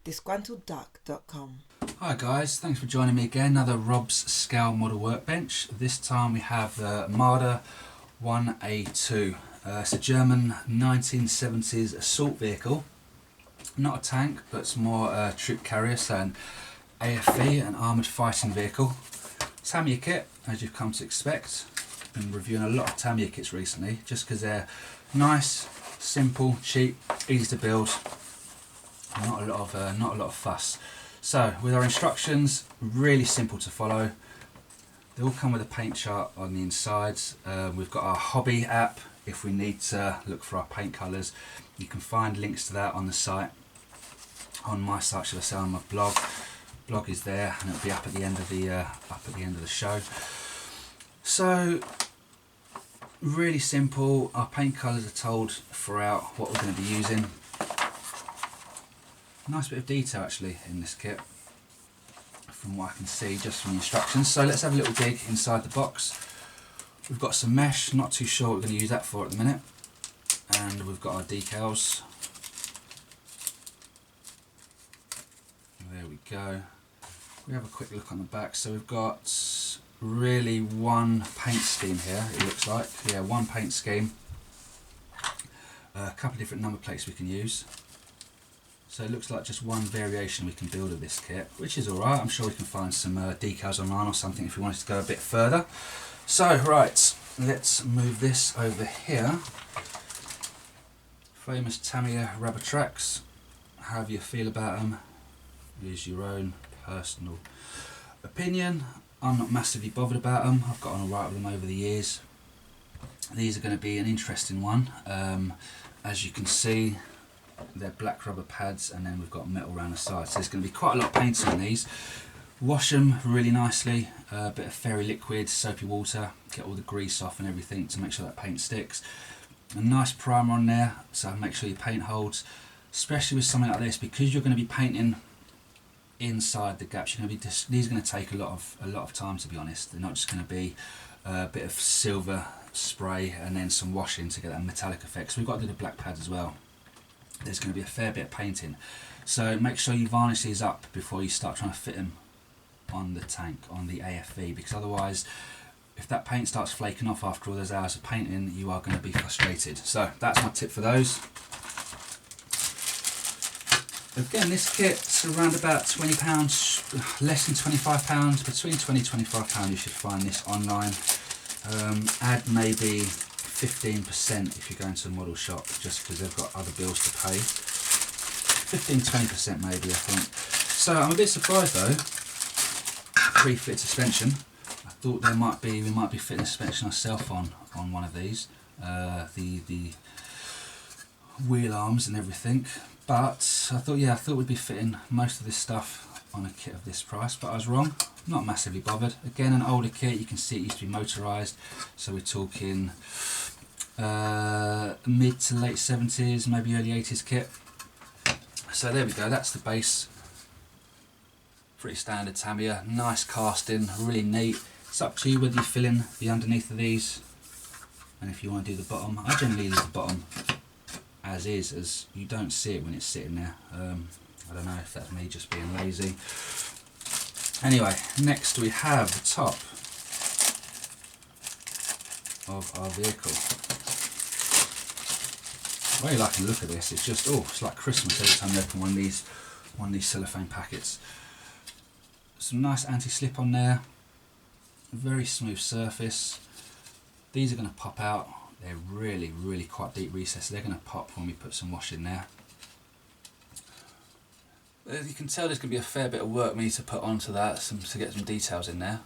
disgruntledduck.com. Hi guys, thanks for joining me again. Another Rob's Scale Model Workbench. This time we have the Marder 1A2. It's a German 1970s assault vehicle. Not a tank, but it's more a troop carrier, so an AFV, an armoured fighting vehicle. Tamiya kit, as you've come to expect. Been reviewing a lot of Tamiya kits recently, just because they're nice, simple, cheap, easy to build. Not a lot of fuss. So with our instructions, really simple to follow. They all come with a paint chart on the insides. We've got our hobby app if we need to look for our paint colours. You can find links to that on the site, on my site, should I say, on my blog. Blog is there, and it'll be up at the end of the show. So really simple. Our paint colours are told throughout what we're going to be using. Nice bit of detail actually in this kit from what I can see just from the instructions. So let's have a little dig inside the box. We've got some mesh, not too sure what we're going to use that for at the minute, and we've got our decals. There we go. We have a quick look on the back. So we've got really one paint scheme here, it looks like. Yeah, one paint scheme. A couple of different number plates we can use. So it looks like just one variation we can build of this kit, which is alright. I'm sure we can find some decals online or something if we wanted to go a bit further. So, right, let's move this over here. Famous Tamiya rubber tracks. How do you feel about them? Use your own personal opinion. I'm not massively bothered about them. I've got on alright with them over the years. These are going to be an interesting one. As you can see, they're black rubber pads, and then we've got metal around the side, so there's going to be quite a lot of paint on these. Wash them really nicely, a bit of fairy liquid, soapy water, get all the grease off and everything to make sure that paint sticks. A nice primer on there, so make sure your paint holds, especially with something like this, because you're going to be painting inside the gaps. You're going to be these are going to take a lot of time, to be honest. They're not just going to be a bit of silver spray and then some washing to get that metallic effect. So we've got to do the black pads as well. There's going to be a fair bit of painting, so make sure you varnish these up before you start trying to fit them on the tank, on the AFV, because otherwise if that paint starts flaking off after all those hours of painting, you are going to be frustrated. So that's my tip for those. Again, this kit's around about £20, less than £25, between £20 and £25 you should find this online. Add maybe 15% if you're going to a model shop, just because they've got other bills to pay. 15-20% maybe, I think. So I'm a bit surprised though. Pre-fit suspension. I thought we might be fitting a suspension ourselves on one of these, the wheel arms and everything. But I thought we'd be fitting most of this stuff on a kit of this price, but I was wrong. Not massively bothered. Again, an older kit. You can see it used to be motorised, so we're talking mid to late 70s, maybe early 80s kit. So there we go, that's the base. Pretty standard Tamiya, nice casting, really neat. It's up to you whether you fill in the underneath of these, and if you want to do the bottom. I generally leave the bottom as is, as you don't see it when it's sitting there. I don't know if that's me just being lazy. Anyway, next we have the top of our vehicle. I really like the look of this. It's just, it's like Christmas every time you open one of these cellophane packets. Some nice anti-slip on there. Very smooth surface. These are going to pop out. They're really quite deep recesses. They're going to pop when we put some wash in there. You can tell there's going to be a fair bit of work we need to put onto that to get some details in there.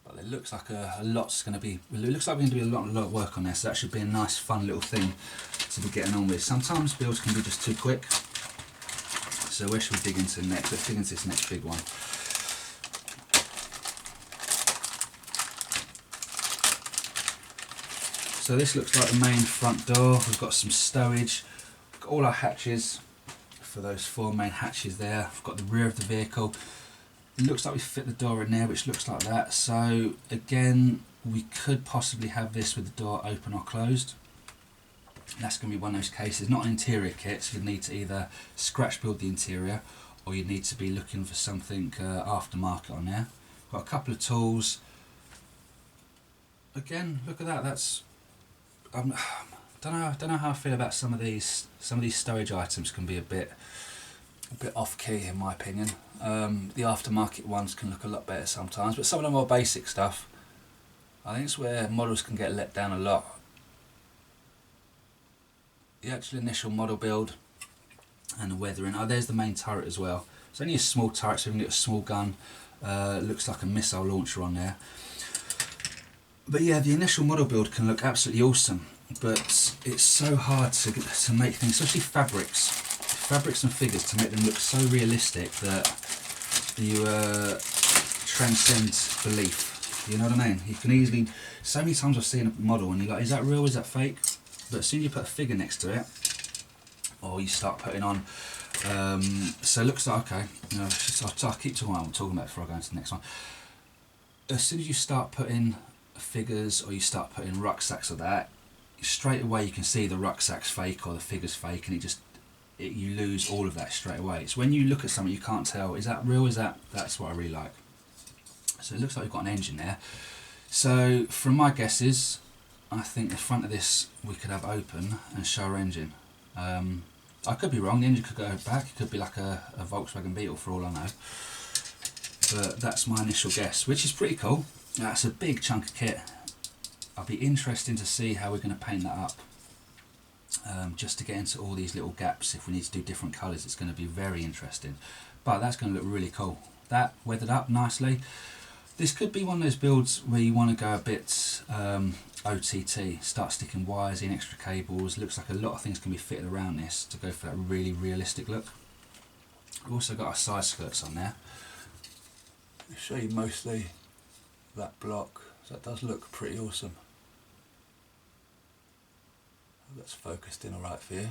But it looks like a lot's going to be. It looks like we're going to do a lot of work on this. So that should be a nice, fun little thing to be getting on with. Sometimes builds can be just too quick. So where should we dig into next? Let's dig into this next big one. So this looks like the main front door. We've got some stowage. We've got all our hatches for those 4 main hatches there. We've got the rear of the vehicle. It looks like we fit the door in there, which looks like that. So again, we could possibly have this with the door open or closed. That's going to be one of those cases, not an interior kit, so you'd need to either scratch build the interior or you'd need to be looking for something aftermarket on there. Got a couple of tools. Again, look at that. That's don't know how I feel about some of these stowage items. Can be a bit off key in my opinion. The aftermarket ones can look a lot better sometimes, but some of the more basic stuff, I think it's where models can get let down a lot. The actual initial model build and the weathering. Oh, there's the main turret as well. It's only a small turret, so we can get a small gun. Looks like a missile launcher on there. But yeah, the initial model build can look absolutely awesome, but it's so hard to make things, especially fabrics and figures, to make them look so realistic that you transcend belief. You know what I mean? You can easily, so many times I've seen a model and you're like, is that real, is that fake? But as soon as you put a figure next to it, or you start putting on, so it looks like, okay, you know, I'll keep talking about what I'm talking about before I go into the next one. As soon as you start putting figures or you start putting rucksacks or that, straight away you can see the rucksack's fake or the figure's fake, and you lose all of that straight away. It's when you look at something you can't tell, is that real, that's what I really like. So it looks like we've got an engine there. So from my guesses, I think the front of this we could have open and show our engine. I could be wrong, the engine could go back, it could be like a Volkswagen Beetle for all I know. But that's my initial guess, which is pretty cool. That's a big chunk of kit. I'll be interested to see how we're going to paint that up. Just to get into all these little gaps, if we need to do different colours, it's going to be very interesting. But that's going to look really cool. That weathered up nicely. This could be one of those builds where you want to go a bit OTT, start sticking wires in, extra cables. Looks like a lot of things can be fitted around this to go for that really realistic look. We've also got our side skirts on there. I'll show you mostly that block, so that does look pretty awesome. That's focused in alright for you.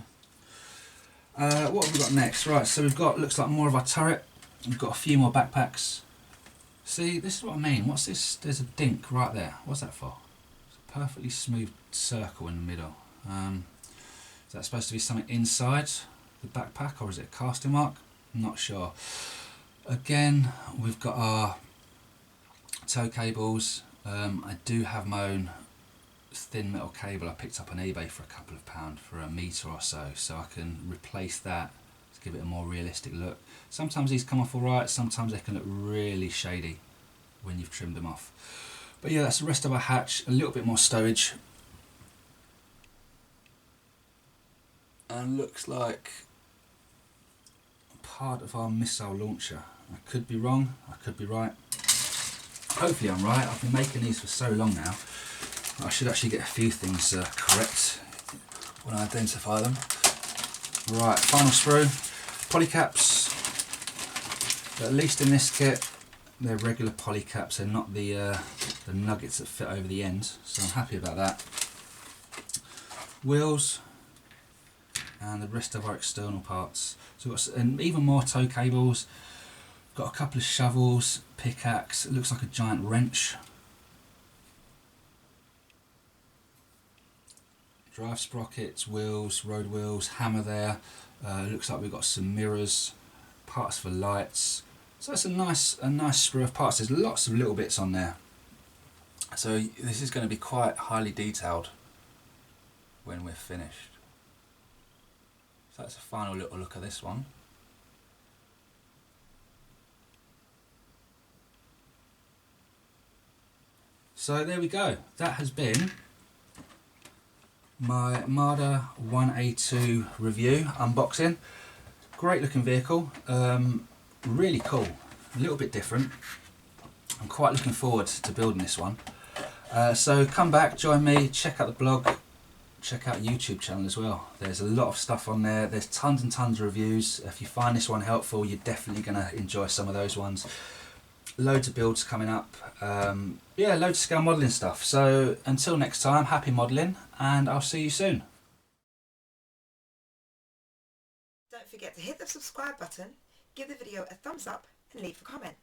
What have we got next? Right, so we've got, looks like more of our turret. We've got a few more backpacks. See, this is what I mean. What's this? There's a dink right there. What's that for? It's a perfectly smooth circle in the middle. Is that supposed to be something inside the backpack, or is it a casting mark? I'm not sure. Again, we've got our tow cables. I do have my own thin metal cable I picked up on eBay for a couple of pounds for a metre or so I can replace that to give it a more realistic look. Sometimes these come off alright, sometimes they can look really shady when you've trimmed them off. But yeah, that's the rest of our hatch, a little bit more stowage. And looks like part of our missile launcher. I could be wrong, I could be right. Hopefully I'm right. I've been making these for so long now. I should actually get a few things correct when I identify them. Right, final sprue. Polycaps, at least in this kit, they're regular polycaps, they're not the nuggets that fit over the end, so I'm happy about that. Wheels, and the rest of our external parts. So we've got even more tow cables, got a couple of shovels, pickaxe, it looks like a giant wrench. Drive sprockets, wheels, road wheels, hammer there. Looks like we've got some mirrors, parts for lights. So that's a nice sprue of parts. There's lots of little bits on there. So this is going to be quite highly detailed when we're finished. So that's a final little look at this one. So there we go. That has been my Marder 1A2 review, unboxing. Great looking vehicle, really cool, a little bit different. I'm quite looking forward to building this one. So come back, join me, check out the blog, check out YouTube channel as well. There's a lot of stuff on there, there's tons and tons of reviews. If you find this one helpful, you're definitely going to enjoy some of those ones. Loads of builds coming up, yeah, loads of scale modelling stuff. So until next time, happy modelling, and I'll see you soon. Don't forget to hit the subscribe button, give the video a thumbs up and leave a comment.